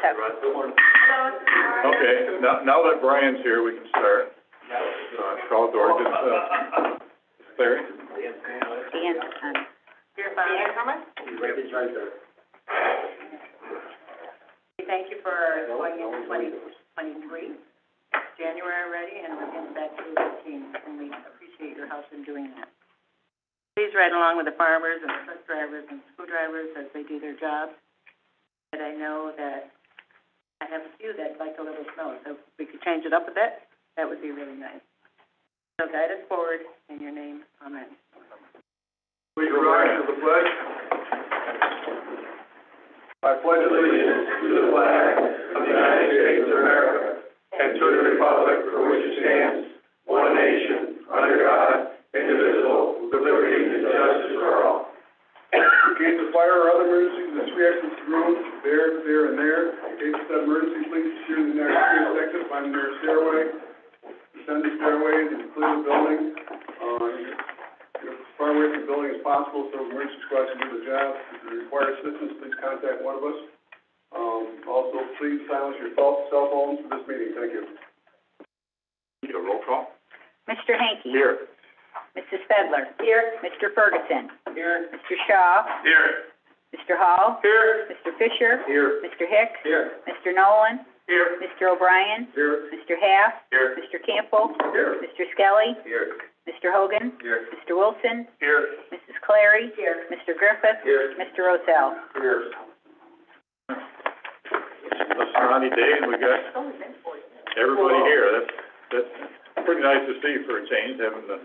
Good morning. Hello. Okay, now that Brian's here, we can start. Call the order. Larry? Dan, you're fine. Thomas? Right there. Thank you for going into 2023, January already, and we're getting back to the routine, and we appreciate your help in doing that. Please ride along with the farmers and the truck drivers and school drivers as they do their jobs. And I know that I have a few that'd like a little snow, so if we could change it up a bit, that would be really nice. So guide us forward in your name, amen. Please rise to the pledge. I pledge allegiance to the flag of the United States of America and to the republic for which it stands, one nation, under God, indivisible, with liberty and justice for all. In case of fire or other emergencies, there's 3 exits to rooms, there, and there. In case of that emergency, please secure the nearest exit, find the nearest stairway, descend the stairways, and clear the building. As far away from the building as possible so emergency squads can do their job. If you require assistance, please contact one of us. Also, please silence your cell phones for this meeting. Thank you. Need a roll call? Mr. Hanky. Here. Mrs. Fedler. Here. Mr. Ferguson. Here. Mr. Shaw. Here. Mr. Hall. Here. Mr. Fisher. Here. Mr. Hicks. Here. Mr. Nolan. Here. Mr. O'Brien. Here. Mr. Half. Here. Mr. Campbell. Here. Mr. Skelly. Here. Mr. Hogan. Here. Mr. Wilson. Here. Mrs. Clary. Here. Mr. Griffith. Here. Mr. Rosell. Here. It's a sunny day and we got everybody here. That's pretty nice to see for a change, having the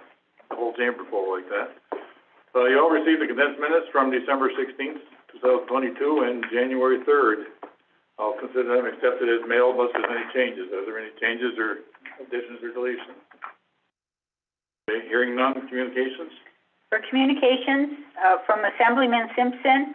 whole chamber full like that. You all received the condensed minutes from December 16th, 2022 and January 3rd. I'll consider them accepted as mailed unless there's any changes. Are there any changes or additions or deletions? Okay, hearing none, communications? For communications, from Assemblyman Simpson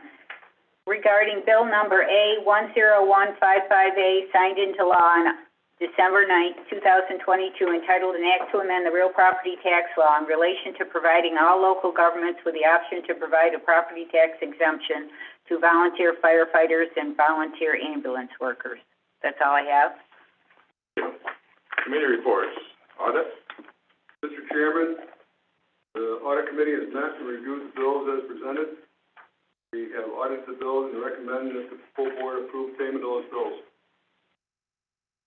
regarding Bill Number A-10155A, signed into law on December 9th, 2022, entitled An Act to Amend the Real Property Tax Law in relation to providing all local governments with the option to provide a property tax exemption to volunteer firefighters and volunteer ambulance workers. That's all I have. Committee reports. Audit? Mr. Chairman, the audit committee has met and reviewed the bills as presented. We have audited the bills and recommend that the full board approve payment of those bills.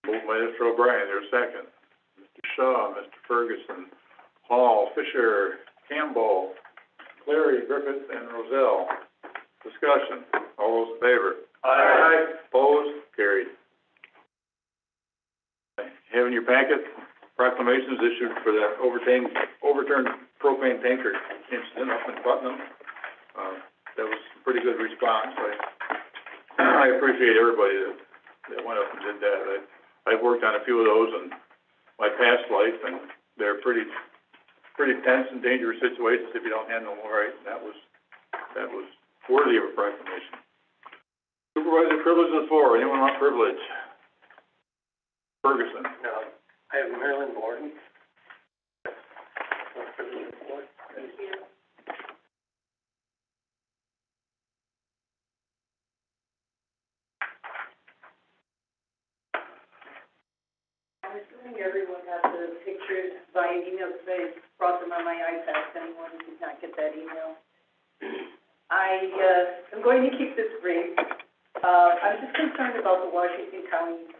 Moved by Mr. O'Brien, there's a second. Mr. Shaw, Mr. Ferguson, Hall, Fisher, Campbell, Clary, Griffith, and Rosell. Discussion. All those in favor? Aye. Opposed? Carried. Have in your packet proclamations issued for the overturned propane tanker incident up in Putnam. That was a pretty good response. I appreciate everybody that went up and did that. I've worked on a few of those in my past life, and they're pretty tense and dangerous situations if you don't handle them right. That was worthy of a proclamation. Supervisor privilege of the floor. Anyone want privilege? Ferguson. No. I have Marilyn Borden. Thank you. I'm assuming everyone got the pictures via email today. Brought them on my iPad if anyone did not get that email. I am going to keep this brief. I'm just concerned about the Washington County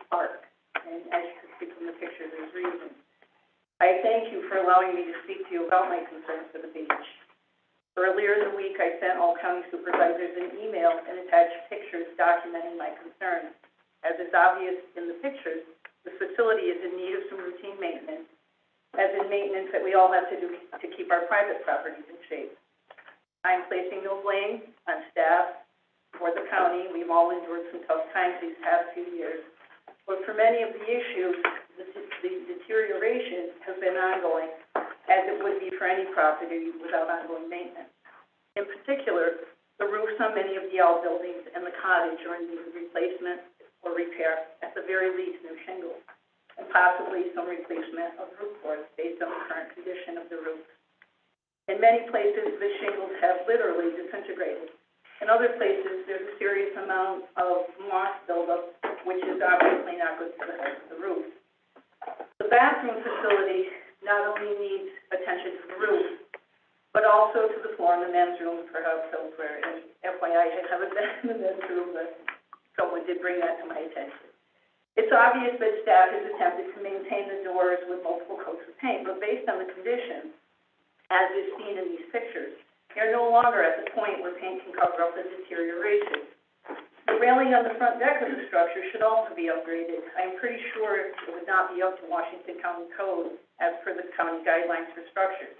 Park, and as you can see from the picture, there's reason. I thank you for allowing me to speak to you about my concerns for the beach. Earlier in the week, I sent all county supervisors an email and attached pictures documenting my concerns. As is obvious in the pictures, the facility is in need of some routine maintenance, as in maintenance that we all have to do to keep our private properties in shape. I'm placing no blame on staff or the county. We've all endured some tough times these past few years. But for many of the issues, the deterioration has been ongoing, as it would be for any property without ongoing maintenance. In particular, the roofs on many of the outbuildings and the cottage are in need of replacement or repair, at the very least new shingles, and possibly some replacement of roof boards based on the current condition of the roofs. In many places, the shingles have literally disintegrated. In other places, there's a serious amount of moss buildup, which is obviously not good for the health of the roof. The bathroom facility not only needs attention to the roof, but also to the floor in the men's room, perhaps elsewhere. And FYI, I haven't been in the men's room, but someone did bring that to my attention. It's obvious that staff has attempted to maintain the doors with multiple coats of paint, but based on the condition, as is seen in these pictures, they're no longer at the point where paint can cover up the deterioration. The railing on the front deck of the structure should also be upgraded. I'm pretty sure it would not be up to Washington County Code as per the county guidelines for structures.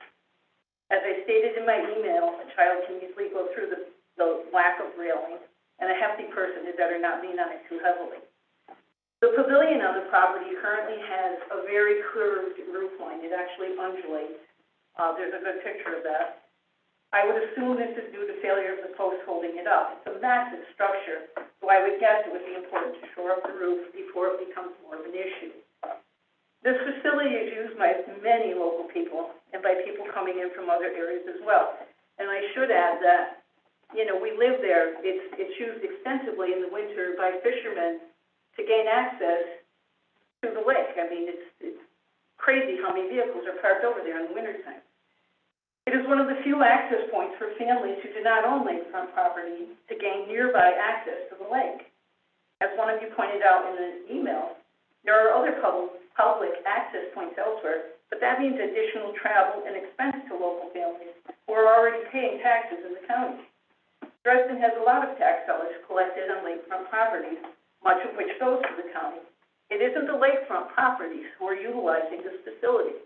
As I stated in my email, a child can easily go through the lack of railing, and a hefty person had better not lean on it too heavily. The pavilion on the property currently has a very curved roof line. It actually undulates. There's a good picture of that. I would assume this is due to failure of the post holding it up. It's a massive structure, so I would guess it would be important to shore up the roof before it becomes more of an issue. This facility is used by many local people and by people coming in from other areas as well. And I should add that, we live there. It's used extensively in the winter by fishermen to gain access to the lake. I mean, it's crazy how many vehicles are parked over there in the wintertime. It is one of the few access points for families who do not own lakefront property to gain nearby access to the lake. As one of you pointed out in the email, there are other public access points elsewhere, but that means additional travel and expense to local families who are already paying taxes in the county. Dresden has a lot of tax dollars collected on lakefront properties, much of which goes to the county. It isn't the lakefront properties who are utilizing this facility.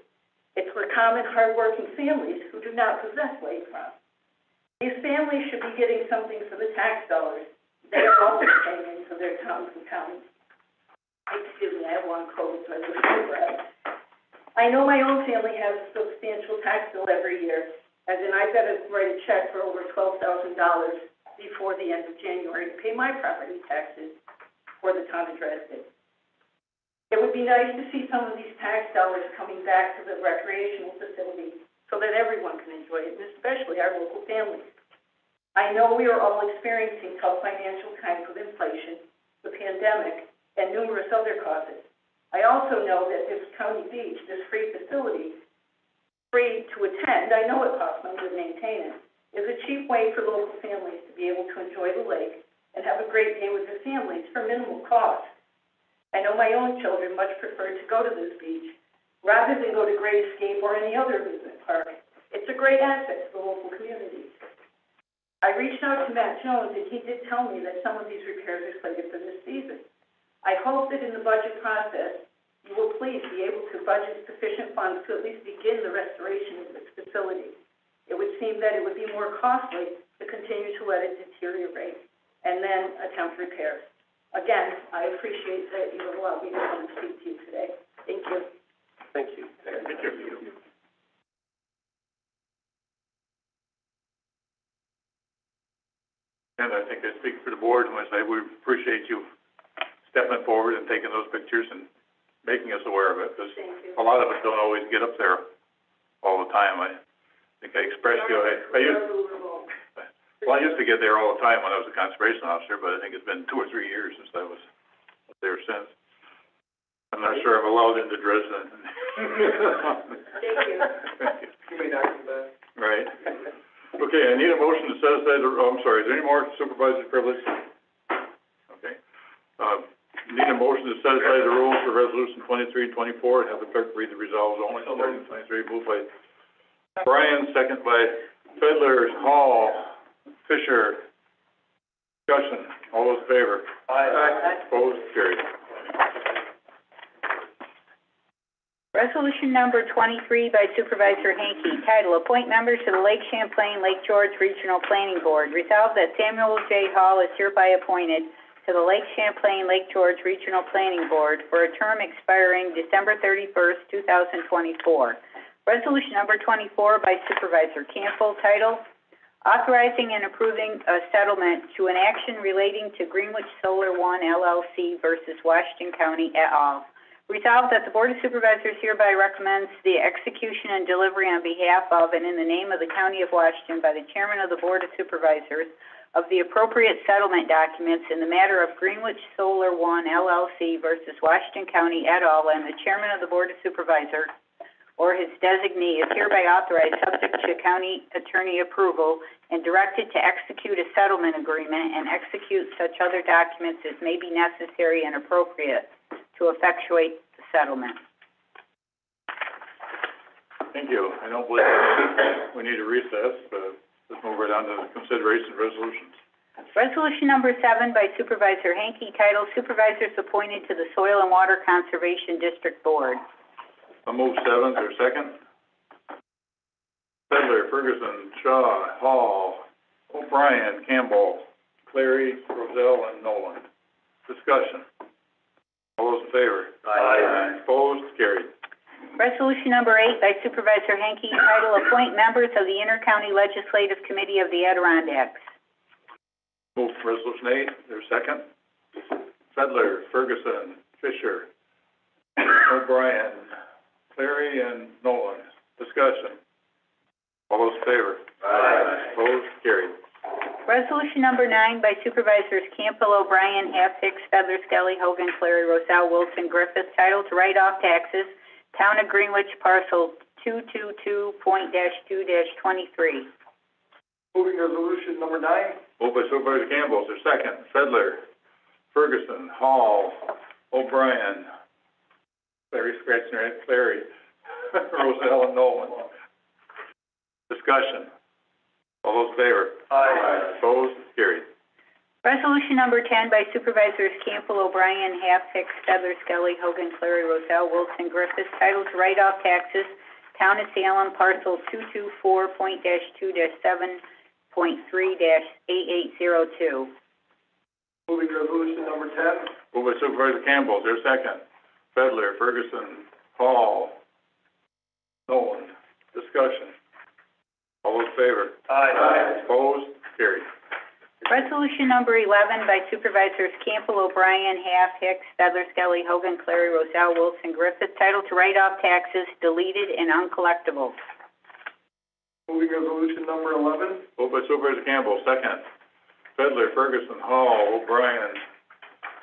It's for common, hardworking families who do not possess lakefront. These families should be getting something for the tax dollars they are also paying into their towns and counties. Excuse me, I have one cold, so I wish I could. I know my own family has a substantial tax bill every year, as in I've got to write a check for over $12,000 before the end of January to pay my property taxes for the town of Dresden. It would be nice to see some of these tax dollars coming back to the recreational facility so that everyone can enjoy it, and especially our local families. I know we are all experiencing tough financial times with inflation, the pandemic, and numerous other causes. I also know that this county beach, this free facility, free to attend, I know it costs money to maintain it, is a cheap way for local families to be able to enjoy the lake and have a great day with their families for minimal cost. I know my own children much prefer to go to this beach rather than go to Great Escape or any other amusement park. It's a great asset to the local communities. I reached out to Matt Jones, and he did tell me that some of these repairs are slated for this season. I hope that in the budget process, you will please be able to budget sufficient funds to at least begin the restoration of this facility. It would seem that it would be more costly to continue to let it deteriorate and then attempt repairs. Again, I appreciate that you allowed me to come and speak to you today. Thank you. Thank you. Thank you. And I think I speak for the board when I say we appreciate you stepping forward and taking those pictures and making us aware of it, because a lot of us don't always get up there all the time. I think I expressed to you, I used to get there all the time when I was a conservation officer, but I think it's been 2 or 3 years since I was up there since. I'm not sure I'm allowed into Dresden. Thank you. You may not come back. Right. Okay, I need a motion to set aside I'm sorry, is there any more supervisor's privilege? Okay. Need a motion to set aside the rules for resolution 2324 and have the clerk read the resolves only. 23, moved by Brian, second by Fedler, Hall, Fisher. Discussion. All those in favor? Aye. Opposed? Carried. Resolution number 23 by Supervisor Hanke, title, Appoint Members to the Lake Champlain, Lake George Regional Planning Board. Resolved that Samuel J. Hall is hereby appointed to the Lake Champlain, Lake George Regional Planning Board for a term expiring December 31st, 2024. Resolution number 24 by Supervisor Campbell, title, Authorizing and Approving a Settlement to an Action Relating to Greenwich Solar One LLC versus Washington County et al. Resolved that the Board of Supervisors hereby recommends the execution and delivery on behalf of and in the name of the County of Washington by the Chairman of the Board of Supervisors of the appropriate settlement documents in the matter of Greenwich Solar One LLC versus Washington County et al., and the chairman of the Board of Supervisors or his designee is hereby authorized, subject to county attorney approval, and directed to execute a settlement agreement and execute such other documents as may be necessary and appropriate to effectuate the settlement. Thank you. I don't believe we need to recess. Let's move right on to the consideration of resolutions. Resolution number 7 by Supervisor Hanky, titled Supervisors Appointed to the Soil and Water Conservation District Board. I'll move 7. Is there a second? Sedler, Ferguson, Shaw, Hall, O'Brien, Campbell, Clary, Roselle, and Nolan. Discussion. All those in favor? Aye. Opposed? Carried. Resolution number 8 by Supervisor Hanky, titled Appoint Members of the Intercounty Legislative Committee of the Adirondacks. Move resolution 8. Is there a second? Sedler, Ferguson, Fisher, O'Brien, Clary, and Nolan. Discussion. All those in favor? Aye. Opposed? Carried. Resolution number 9 by Supervisors Campbell, O'Brien, Half, Hicks, Feather, Skelly, Hogan, Clary, Roselle, Wilson, Griffith, titled to write off taxes, Town of Greenwich, parcel 222.2-23. Moving resolution number 9. Moved by Supervisor Campbell. Is there a second? Sedler, Ferguson, Hall, O'Brien, Clary, scratching her head, Clary, Roselle, and Nolan. Discussion. All those in favor? Aye. Opposed? Carried. Resolution number 10 by Supervisors Campbell, O'Brien, Half, Hicks, Feather, Skelly, Hogan, Clary, Roselle, Wilson, Griffith, titled to write off taxes, Town of Salem, parcel 224.2-7.3-8802. Moving resolution number 10. Moved by Supervisor Campbell. Is there a second? Sedler, Ferguson, Hall, Nolan. Discussion. All those in favor? Aye. Opposed? Carried. Resolution number 11 by Supervisors Campbell, O'Brien, Half, Hicks, Feather, Skelly, Hogan, Clary, Roselle, Wilson, Griffith, titled to write off taxes, deleted and uncollectible. Moving resolution number 11. Moved by Supervisor Campbell. Second. Sedler, Ferguson, Hall, O'Brien,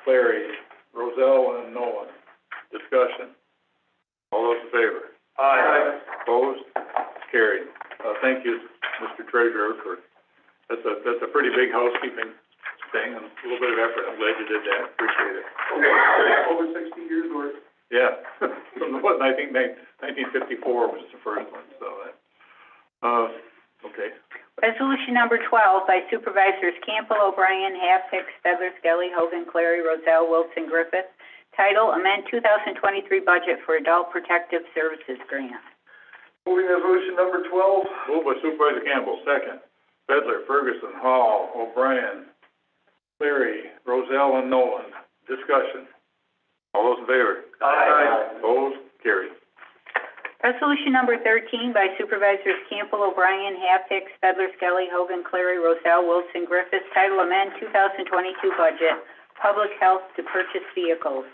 Clary, Roselle, and Nolan. Discussion. All those in favor? Aye. Opposed? Carried. Thank you, Mr. Treasurer, for, that's a pretty big housekeeping thing and a little bit of effort. I'm glad you did that. Appreciate it. Over 60 years worth. Yeah. I think 1954 was the first one, so okay. Resolution number 12 by Supervisors Campbell, O'Brien, Half, Hicks, Feather, Skelly, Hogan, Clary, Roselle, Wilson, Griffith, title, amend 2023 budget for Adult Protective Services Grant. Moving resolution number 12. Moved by Supervisor Campbell. Second. Sedler, Ferguson, Hall, O'Brien, Clary, Roselle, and Nolan. Discussion. All those in favor? Aye. Opposed? Carried. Resolution number 13 by Supervisors Campbell, O'Brien, Half, Hicks, Feather, Skelly, Hogan, Clary, Roselle, Wilson, Griffith, title, amend 2022 budget, public health to purchase vehicles.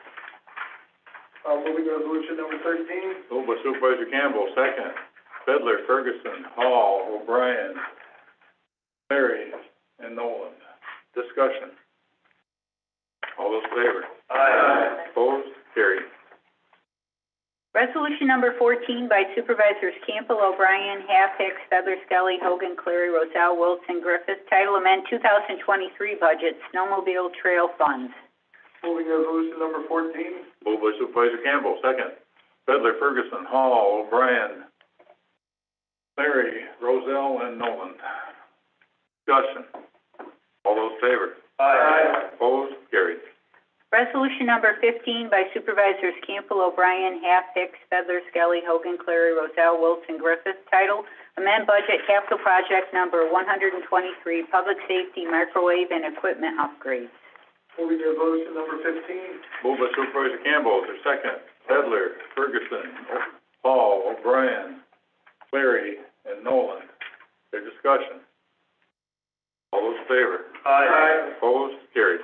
Moving resolution number 13. Moved by Supervisor Campbell. Second. Sedler, Ferguson, Hall, O'Brien, Clary, and Nolan. Discussion. All those in favor? Aye. Opposed? Carried. Resolution number 14 by Supervisors Campbell, O'Brien, Half, Hicks, Feather, Skelly, Hogan, Clary, Roselle, Wilson, Griffith, title, amend 2023 budget, snowmobile trail funds. Moving resolution number 14. Moved by Supervisor Campbell. Second. Sedler, Ferguson, Hall, O'Brien, Clary, Roselle, and Nolan. Discussion. All those in favor? Aye. Opposed? Carried. Resolution number 15 by Supervisors Campbell, O'Brien, Half, Hicks, Feather, Skelly, Hogan, Clary, Roselle, Wilson, Griffith, title, amend budget capital project number 123, public safety microwave and equipment upgrades. Moving resolution number 15. Moved by Supervisor Campbell. Is there a second? Sedler, Ferguson, Hall, O'Brien, Clary, and Nolan. Their discussion. All those in favor? Aye. Opposed? Carried.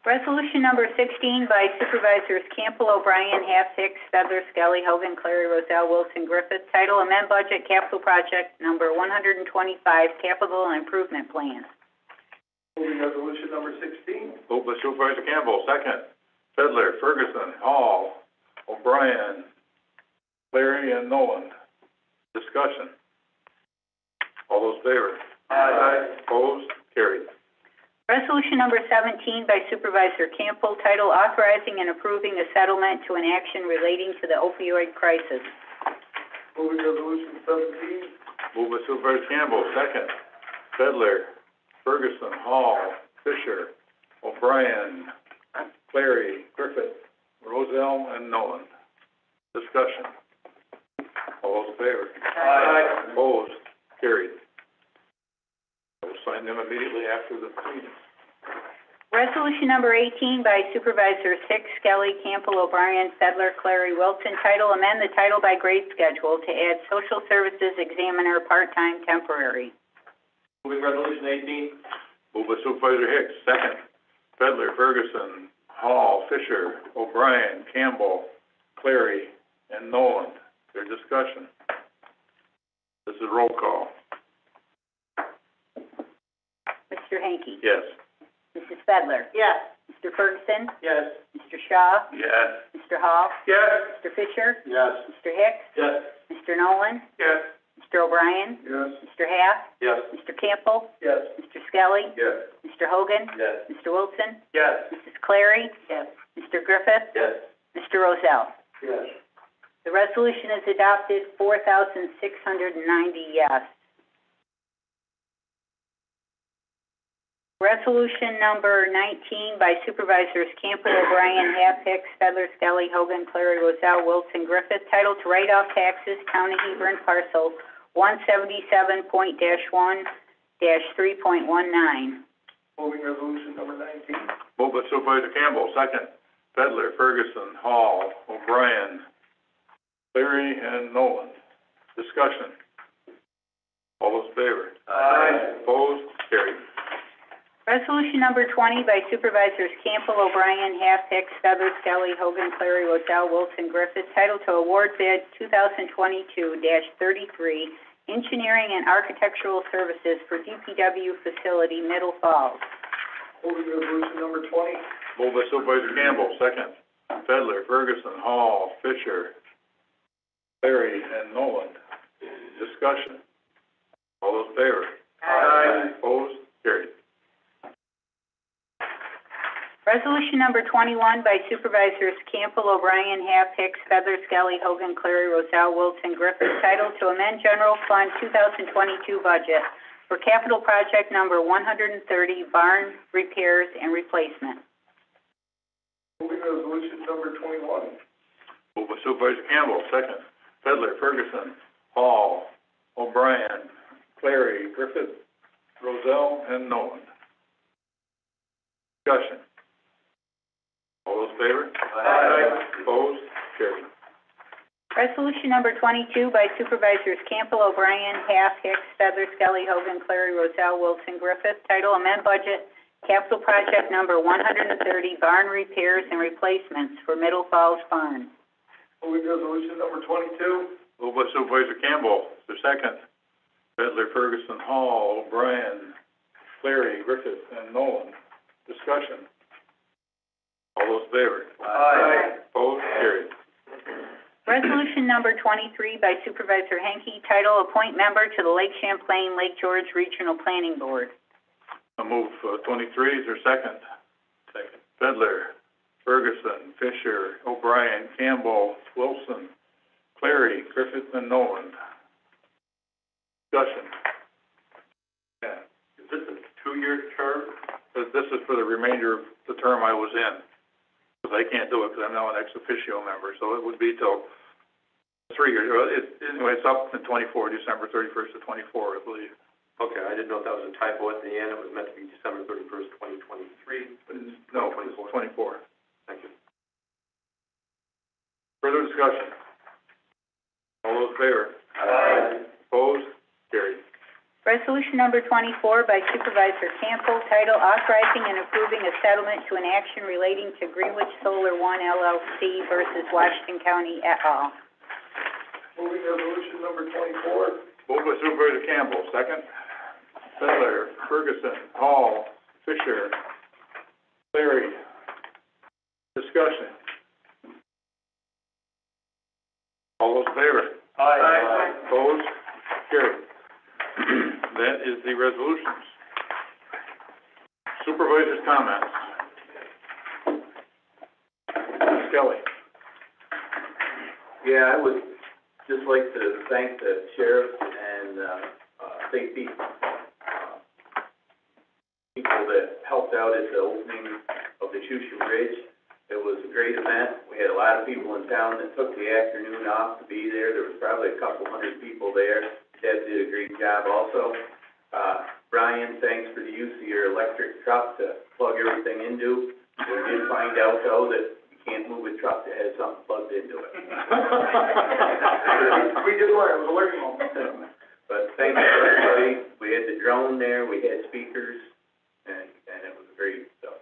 Resolution number 16 by Supervisors Campbell, O'Brien, Half, Hicks, Feather, Skelly, Hogan, Clary, Roselle, Wilson, Griffith, title, amend budget capital project number 125, capital improvement plan. Moving resolution number 16. Moved by Supervisor Campbell, second. Fedler, Ferguson, Hall, O'Brien, Clary, and Nolan. Discussion. All those in favor? Aye. Opposed? Carried. Resolution number 17 by Supervisor Campbell, title authorizing and approving a settlement to an action relating to the opioid crisis. Moving resolution 17. Moved by Supervisor Campbell, second. Fedler, Ferguson, Hall, Fisher, O'Brien, Clary, Griffith, Roselle, and Nolan. Discussion. All those in favor? Aye. Opposed? Carried. I will sign them immediately after the meeting. Resolution number 18 by Supervisors Hicks, Skelly, Campbell, O'Brien, Fedler, Clary, Wilson, title amend the title by grade schedule to add social services examiner, part-time, temporary. Moving resolution 18. Moved by Supervisor Hicks, second. Fedler, Ferguson, Hall, Fisher, O'Brien, Campbell, Clary, and Nolan. Their discussion. This is roll call. Mr. Hanky? Yes. Mrs. Fedler? Yes. Mr. Ferguson? Yes. Mr. Shaw? Yes. Mr. Hall? Yes. Mr. Fisher? Yes. Mr. Hicks? Yes. Mr. Nolan? Yes. Mr. O'Brien? Yes. Mr. Haff? Yes. Mr. Campbell? Yes. Mr. Skelly? Yes. Mr. Hogan? Yes. Mr. Wilson? Yes. Mrs. Clary? Yes. Mr. Griffith? Yes. Mr. Rozell? Yes. The resolution is adopted, 4,690 yes. Resolution number 19 by Supervisors Campbell, O'Brien, Haff, Hicks, Fedler, Skelly, Hogan, Clary, Rozell, Wilson, Griffith, titled to write off taxes, Town of Hebron, parcel 177.1-3.19. Moving resolution number 19. Moved by Supervisor Campbell, second. Fedler, Ferguson, Hall, O'Brien, Clary, and Nolan. Discussion. All those in favor? Aye. Opposed? Carried. Resolution number 20 by Supervisors Campbell, O'Brien, Haff, Hicks, Fedler, Skelly, Hogan, Clary, Rozell, Wilson, Griffith, titled to award bid 2022-33, engineering and architectural services for DPW facility, Middle Falls. Moving resolution number 20. Moved by Supervisor Campbell, second. Fedler, Ferguson, Hall, Fisher, Clary, and Nolan. Discussion. All those in favor? Aye. Opposed? Carried. Resolution number 21 by Supervisors Campbell, O'Brien, Haff, Hicks, Fedler, Skelly, Hogan, Clary, Rozell, Wilson, Griffith, titled to amend General Fund 2022 budget for capital project number 130, barn repairs and replacement. Moving resolution number 21. Moved by Supervisor Campbell, second. Fedler, Ferguson, Hall, O'Brien, Clary, Griffith, Rozell, and Nolan. Discussion. All those in favor? Aye. Opposed? Carried. Resolution number 22 by Supervisors Campbell, O'Brien, Haff, Hicks, Fedler, Skelly, Hogan, Clary, Rozell, Wilson, Griffith, title amend budget, capital project number 130, barn repairs and replacements for Middle Falls Barn. Moving resolution number 22. Moved by Supervisor Campbell, the second. Fedler, Ferguson, Hall, O'Brien, Clary, Griffith, and Nolan. Discussion. All those in favor? Aye. Opposed? Carried. Resolution number 23 by Supervisor Henke, title appoint member to the Lake Champlain, Lake George Regional Planning Board. I move 23, is there a second? Second. Fedler, Ferguson, Fisher, O'Brien, Campbell, Wilson, Clary, Griffith, and Nolan. Discussion. Yeah. Is this a 2-year term? This is for the remainder of the term I was in, because I can't do it because I'm now an ex officio member, so it would be till 3 years. Well, anyway, it's up in 24, December 31st to 24, I believe. Okay, I didn't know if that was a typo at the end, it was meant to be December 31st, 2023, but it's No, 2024. it's 24. Thank you. Further discussion? All those in favor? Aye. Opposed? Carried. Resolution number 24 by Supervisor Campbell, title authorizing and approving a settlement to an action relating to Greenwich Solar One LLC versus Washington County et al. Moving resolution number 24. Moved by Supervisor Campbell, second. Fedler, Ferguson, Hall, Fisher, Larry. Discussion. All those in favor? Aye. Opposed? Carried. That is the resolutions. Supervisors' comments. Ms. Kelly. Yeah, I would just like to thank the sheriff and, safety, people that helped out at the opening of the Shusha Bridge. It was a great event. We had a lot of people in town that took the afternoon off to be there. There was probably a couple hundred people there. Deb did a great job also. Brian, thanks for the use of your electric truck to plug everything into. We did find out though that you can't move a truck that has something plugged into it. We did learn, it was a learning moment. But thank you everybody. We had the drone there, we had speakers, and it was great, so.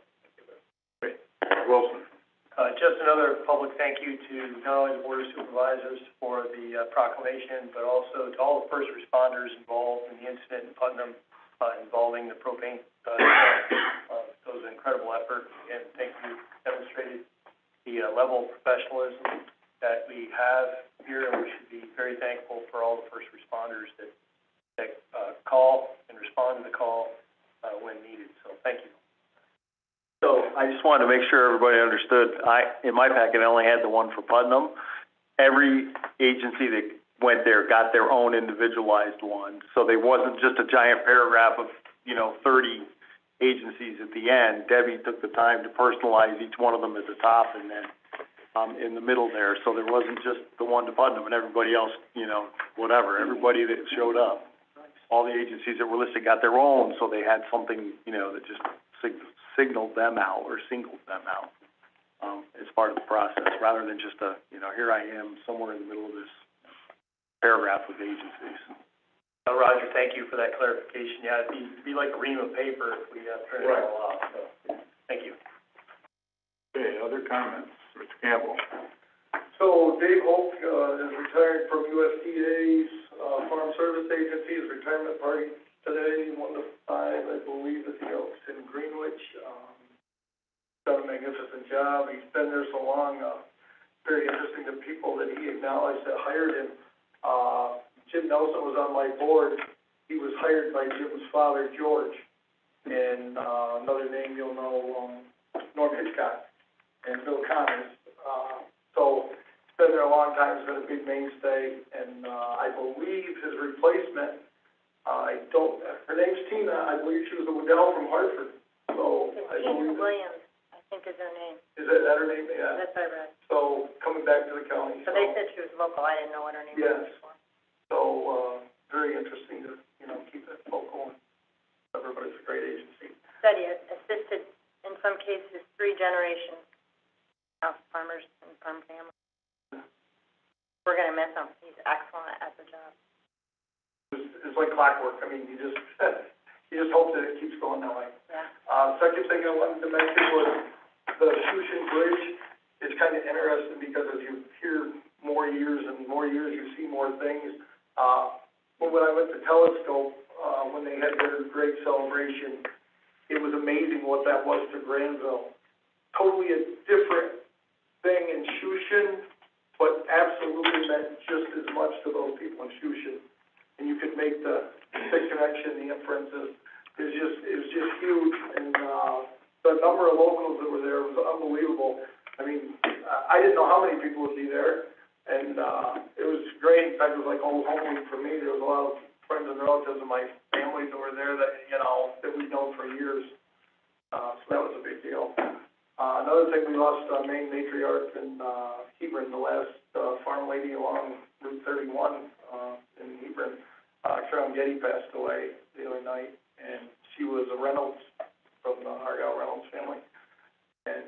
Great. Wilson. Just another public thank you to not only the Board of Supervisors for the proclamation, but also to all the first responders involved in the incident in Putnam involving the propane. It was an incredible effort, and thank you. Demonstrated the level of professionalism that we have here, and we should be very thankful for all the first responders that call and respond to the call when needed. So thank you. So I just wanted to make sure everybody understood, in my packet, I only had the one for Putnam. Every agency that went there got their own individualized one. So there wasn't just a giant paragraph of, 30 agencies at the end. Debbie took the time to personalize each one of them at the top and then, in the middle there. So there wasn't just the one to Putnam and everybody else, whatever. Everybody that showed up, all the agencies that were listed got their own, so they had something, that just signaled them out or singled them out as part of the process, rather than just here I am somewhere in the middle of this paragraph with agencies. Roger, thank you for that clarification. Yeah, it'd be like a ream of paper if we printed it all out. So, thank you. Okay, other comments? Mr. Campbell. So Dave Holt, is retired from USDA's, Farm Service Agency. His retirement party today, 1 to 5, I believe, at the Oaks in Greenwich. Done a magnificent job. He's been there so long. Very interesting to people that he acknowledged that hired him. Jim Nelson was on my board. He was hired by Jim's father, George, and another name you'll know, Norm Hitchcock and Bill Connors. So he's been there a long time. He's been a big mainstay, and I believe his replacement, her name's Tina. I believe she was a Waddell from Hartford. So I believe Williams, I think is her name. Is that her name? Yeah. That's what I read. So coming back to the county. So they said she was local. I didn't know what her name was Yes. before. So very interesting to keep that local. Everybody's a great agency. Said he assisted in some cases 3 generations of farmers and farm families. We're gonna miss him. He's excellent at the job. It's like clockwork. I mean, you just hope that it keeps going that way. Yeah. Second thing I wanted to mention was the Shushan Bridge. It's kind of interesting because as you hear more years and more years, you see more things. When I went to Telescope, when they had their great celebration, it was amazing what that was to Granville. Totally a different thing in Shushan, but absolutely meant just as much to those people in Shushan. And you could make the connection, the inferences. It was just huge, and the number of locals that were there was unbelievable. I mean, I didn't know how many people would be there, and it was great. In fact, it was like old home week for me. There was a lot of friends and relatives of my family that were there that that we've known for years. So that was a big deal. Another thing, we lost main matriarch in Hebron, the last farm lady along Route 31 in Hebron. Carolyn Getty passed away the other night, and she was a Reynolds from the Argyle Reynolds family. And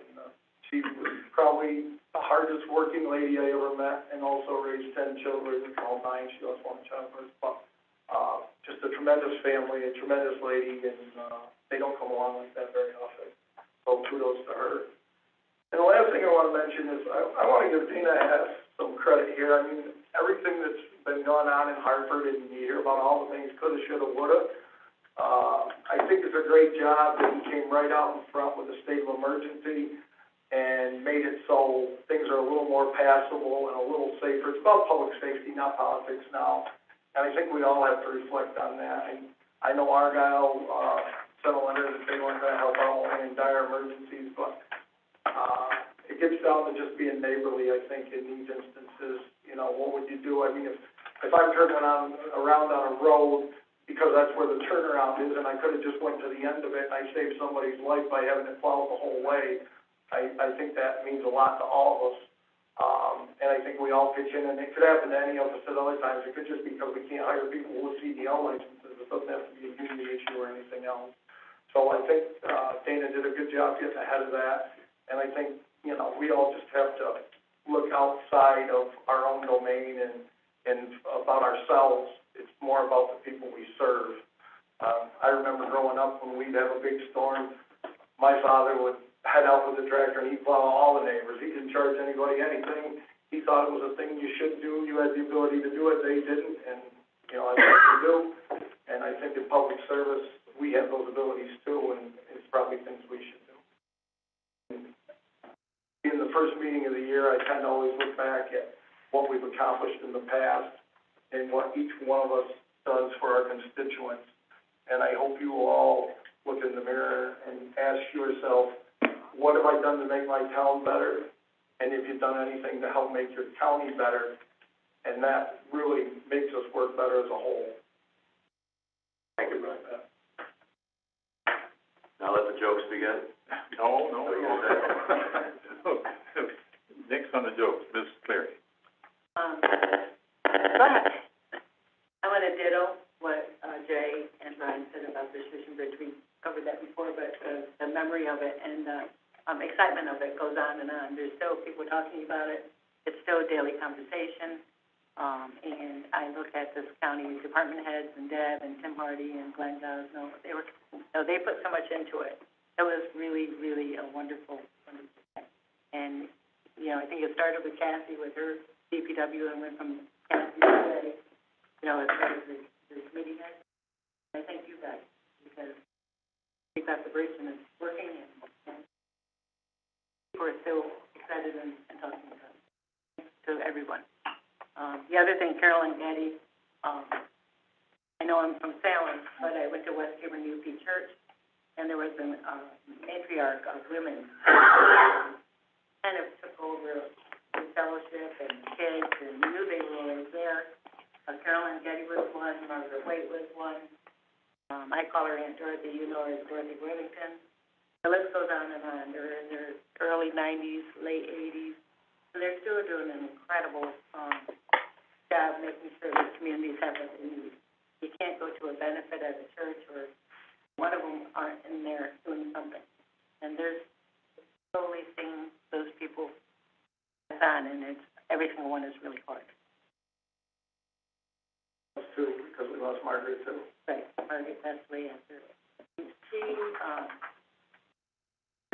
she was probably the hardest working lady I ever met, and also raised 10 children, all 9. She lost 1 childbirth. But just a tremendous family, a tremendous lady, and they don't come along like that very often. So kudos to her. And the last thing I want to mention is I want to give Dana Hess some credit here. I mean, everything that's been going on in Hartford, and you hear about all the things coulda, shoulda, woulda. I I think it's a great job that he came right out in front with a state of emergency and made it so things are a little more passable and a little safer. It's about public safety, not politics now. And I think we all have to reflect on that. And I know Argyle, sent a letter that they weren't gonna help out only in dire emergencies, but, it gets down to just being neighborly, I think, in these instances. You know, what would you do? I mean, if I'm turning around on a road, because that's where the turnaround is, and I could've just went to the end of it, and I saved somebody's life by having it plowed the whole way, I think that means a lot to all of us. And I think we all pitch in, and it could happen to any of us at other times. It could just be because we can't hire people with CDL licenses. It doesn't have to be a union issue or anything else. So I think, Dana did a good job getting ahead of that, and I think, you know, we all just have to look outside of our own domain and about ourselves. It's more about the people we serve. I remember growing up when we'd have a big storm, my father would head out with a tractor and he'd plow all the neighbors. He didn't charge anybody anything. He thought it was a thing you should do. You had the ability to do it. They didn't, and, you know, that's what we do. And I think in public service, we have those abilities too, and it's probably things we should do. In the first meeting of the year, I kind of always look back at what we've accomplished in the past and what each one of us does for our constituents. And I hope you will all look in the mirror and ask yourself, what have I done to make my town better? And have you done anything to help make your county better? And that really makes us work better as a whole. Thank you, Brian. Now let the jokes begin. No. Next on the jokes, Ms. Cleary. But I want to ditto what, Jay and Brian said about the Shushan Bridge. We covered that before, but, the memory of it and, excitement of it goes on and on. There's still people talking about it. It's still a daily conversation. And I look at this county department heads and Deb and Tim Hardy and Glenn Gosnell. They put so much into it. It was really, really a wonderful thing. And, you know, I think it started with Cassie with her DPW and went from Cassie to Jay, you know, as part of the committee head. I thank you guys because we've got the bridge and it's working and people are still excited and talking about it. To everyone. The other thing, Carolyn Getty, I know I'm from Salem, but I went to West Gibbon UP Church, and there was an matriarch of women kind of took over the fellowship and kids, and we knew they were always there. Carolyn Getty was one, Margaret Waite was one. I call her Aunt Dorothy, you know her as Dorothy Worthington. The list goes on and on. They're in their early 90s, late 80s. And they're still doing an incredible job making sure that communities have what they need. You can't go to a benefit at a church or one of them aren't in there doing something. And there's slowly seeing those people pass on, and it's every single one is really hard. Us too, because we lost Margaret too. Right, Margaret passed away after. She,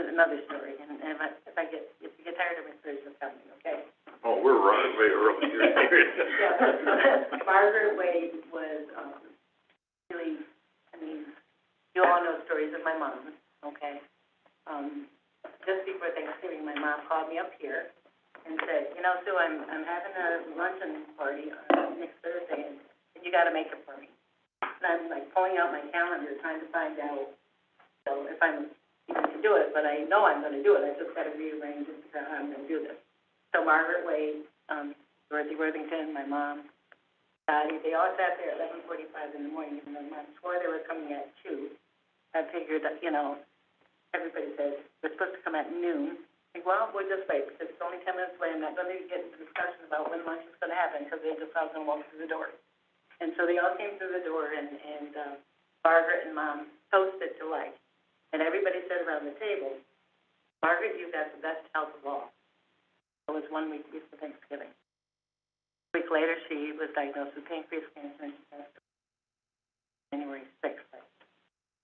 another story, and if you get tired of my stories, just tell me, okay? Oh, we're running way early here. Yeah, Margaret Wade was, really, I mean, you all know stories of my mom, okay? Just before Thanksgiving, my mom called me up here and said, you know, Sue, I'm having a luncheon party on next Thursday, and you gotta make it for me. And I'm like pulling out my calendar, trying to find out, so if I'm even to do it, but I know I'm gonna do it, I just gotta rearrange it to how I'm gonna do this. So Margaret Wade, Dorothy Worthington, my mom, Dottie, they all sat there at 11:45 in the morning, and my mom swore they were coming at 2. I figured that, you know, everybody says, we're supposed to come at noon. I think, well, we'll just wait, because it's only 10 minutes away. I'm not going to get into discussion about when lunch is going to happen, because they just all going to walk through the door. And so they all came through the door, and Margaret and Mom toasted to life. And everybody said around the table, Margaret, you've got the best health of all. It was 1 week before Thanksgiving. A week later, she was diagnosed with pancreas cancer, and she passed away January 6th.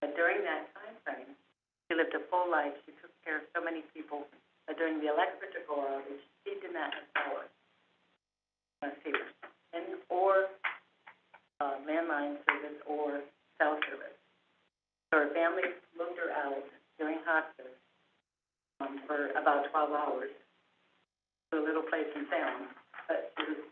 But during that time frame, she lived a full life. She took care of so many people. But during the electrical outage, she did not have power. Or landline service or cell service. So her family moved her out during hospice, for about 12 hours to a little place in Salem. But she was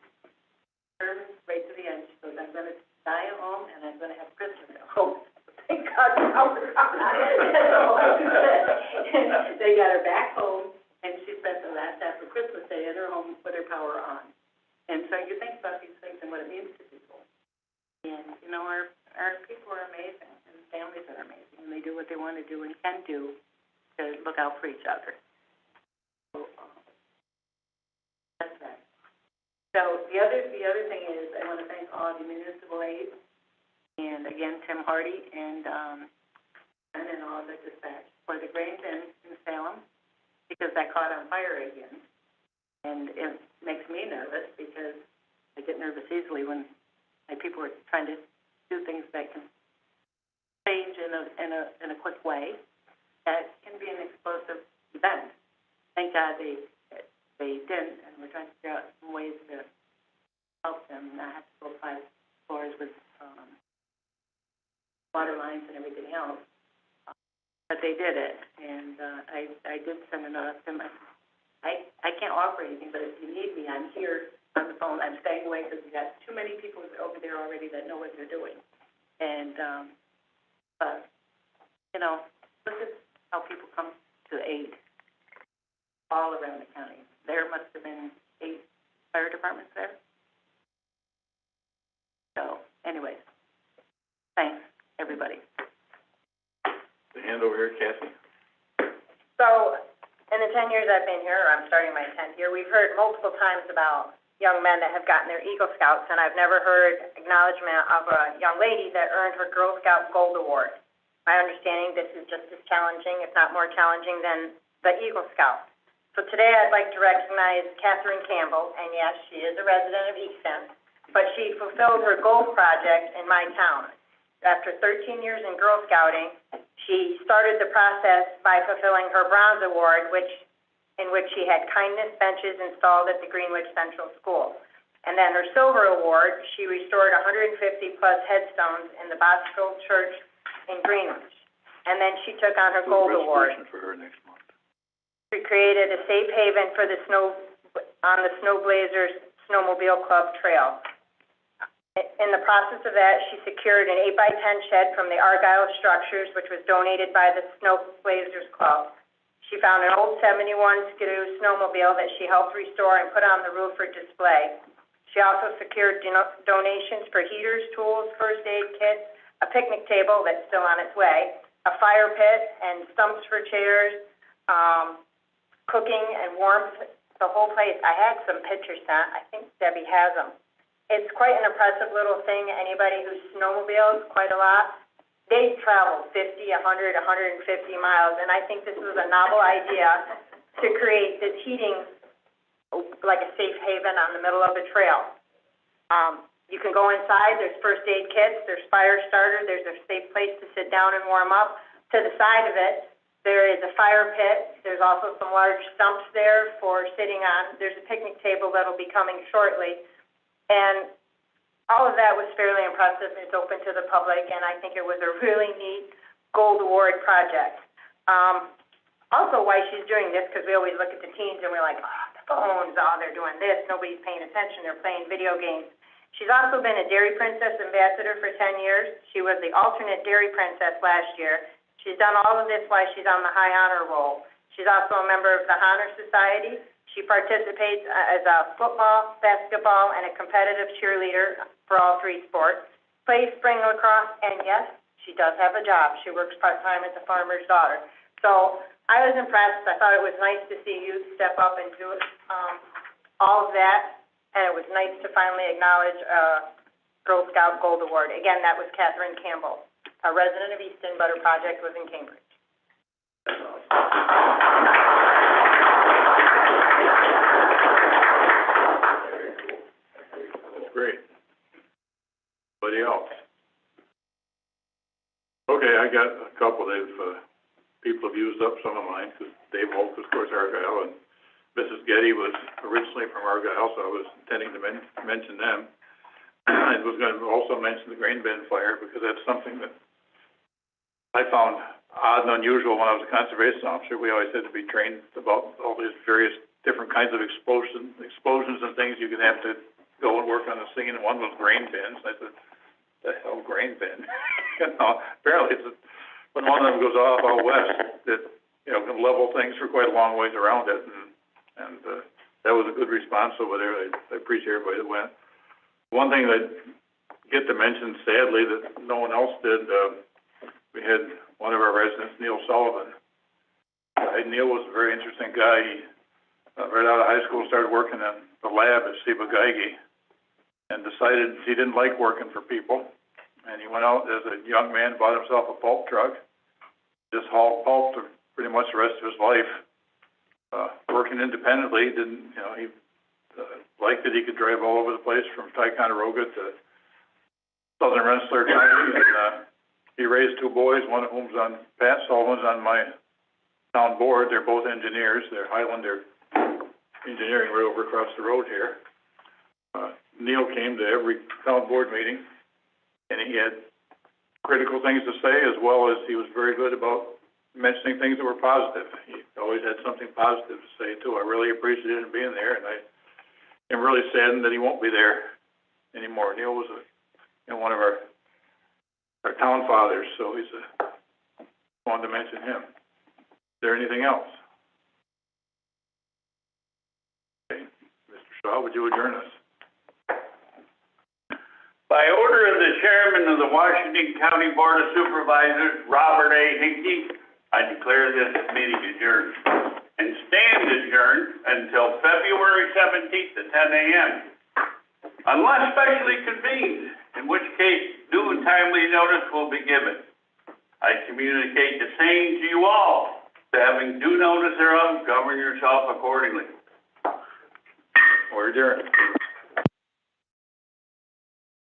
determined right to the end. She goes, I'm gonna die at home and I'm gonna have Christmas at home. Thank God for our God. That's all I can say. They got her back home, and she spent the last half of Christmas Day at her home with her power on. And so you think about these things and what it means to people. And, you know, our people are amazing, and families are amazing, and they do what they want to do and can do to look out for each other. So, that's that. So the other thing is, I want to thank all the municipal aides, and again, Tim Hardy and all the dispatch for the grain bin in Salem, because that caught on fire again. And it makes me nervous because I get nervous easily when my people are trying to do things that can change in a quick way. That can be an explosive event. Thank God they didn't, and we're trying to figure out some ways to help them not have to go 5 floors with water lines and everything else. But they did it, and I did send a note to them. I can't offer anything, but if you need me, I'm here on the phone. I'm staying away because we've got too many people over there already that know what they're doing. And, but, you know, look at how people come to aid all around the county. There must have been 8 fire departments there. So, anyways, thanks, everybody. The hand over here, Kathy. So, in the 10 years I've been here, or I'm starting my 10th year, we've heard multiple times about young men that have gotten their Eagle Scouts, and I've never heard acknowledgement of a young lady that earned her Girl Scout Gold Award. My understanding, this is just as challenging, if not more challenging, than the Eagle Scout. So today I'd like to recognize Catherine Campbell, and yes, she is a resident of Easton, but she fulfilled her goal project in my town. After 13 years in Girl Scouting, she started the process by fulfilling her Bronze Award, in which she had kindness benches installed at the Greenwich Central School. And then her Silver Award, she restored 150-plus headstones in the Bosco Church in Greenwich. And then she took on her Gold Award. For her next month. She created a safe haven for the on the Snow Blazers Snowmobile Club Trail. In the process of that, she secured an 8x10 shed from the Argyle Structures, which was donated by the Snow Blazers Club. She found an old 71 Skidoo snowmobile that she helped restore and put on the roof for display. She also secured donations for heaters, tools, first aid kits, a picnic table that's still on its way, a fire pit, and stumps for chairs, cooking and warmth, the whole place. I had some pictures sent. I think Debbie has them. It's quite an impressive little thing. Anybody who snowmobiles quite a lot, they travel 50, 100, 150 miles, and I think this was a novel idea to create this heating, like a safe haven on the middle of a trail. You can go inside, there's first aid kits, there's fire starter, there's a safe place to sit down and warm up. To the side of it, there is a fire pit. There's also some large stumps there for sitting on. There's a picnic table that'll be coming shortly. And all of that was fairly impressive. It's open to the public, and I think it was a really neat Gold Award project. Also, why she's doing this, because we always look at the teens and we're like, the phones, they're doing this, nobody's paying attention, they're playing video games. She's also been a Dairy Princess ambassador for 10 years. She was the alternate Dairy Princess last year. She's done all of this while she's on the high honor roll. She's also a member of the Honor Society. She participates as a football, basketball, and a competitive cheerleader for all 3 sports, plays spring lacrosse, and yes, she does have a job. She works part-time as a farmer's daughter. So I was impressed. I thought it was nice to see youth step up and do all of that, and it was nice to finally acknowledge Girl Scout Gold Award. Again, that was Catherine Campbell, a resident of Easton, but her project was in Cambridge. Great. Anybody else? Okay, I got a couple. People have used up some of mine, because Dave Holt, of course, Argyle, and Mrs. Getty was originally from Argyle, so I was intending to mention them. I was going to also mention the grain bin fire, because that's something that I found odd and unusual when I was a conservation officer. We always had to be trained about all these various different kinds of explosions and things. You could have to go and work on the scene, and one was grain bins. I said, the hell, grain bin? You know, apparently it's, when one of them goes off out west, it, you know, can level things for quite a long ways around it, and that was a good response over there. I appreciate everybody that went. One thing that I get to mention, sadly, that no one else did, we had one of our residents, Neil Sullivan. Neil was a very interesting guy. He, right out of high school, started working in the lab at Ciba-Geigy and decided he didn't like working for people. And he went out as a young man, bought himself a pulp truck, just hauled pulp for pretty much the rest of his life. Working independently, didn't, you know, he liked that he could drive all over the place from Ticonderoga to southern Rensselaer County, and he raised two boys, one of whom's on, Pat Sullivan's on my town board. They're both engineers. They're Highlander Engineering right over across the road here. Neil came to every town board meeting, and he had critical things to say, as well as he was very good about mentioning things that were positive. He always had something positive to say, too. I really appreciated him being there, and I am really saddened that he won't be there anymore. Neil was one of our town fathers, so wanted to mention him. Is there anything else? Okay, Mr. Shaw, would you adjourn us? By order of the chairman of the Washington County Board of Supervisors, Robert A. Hickey, I declare this meeting adjourned and stand adjourned until February 17th at 10 a.m. unless specially convened, in which case due and timely notice will be given. I communicate the same to you all. Having due notice thereof, govern yourself accordingly. We're adjourned.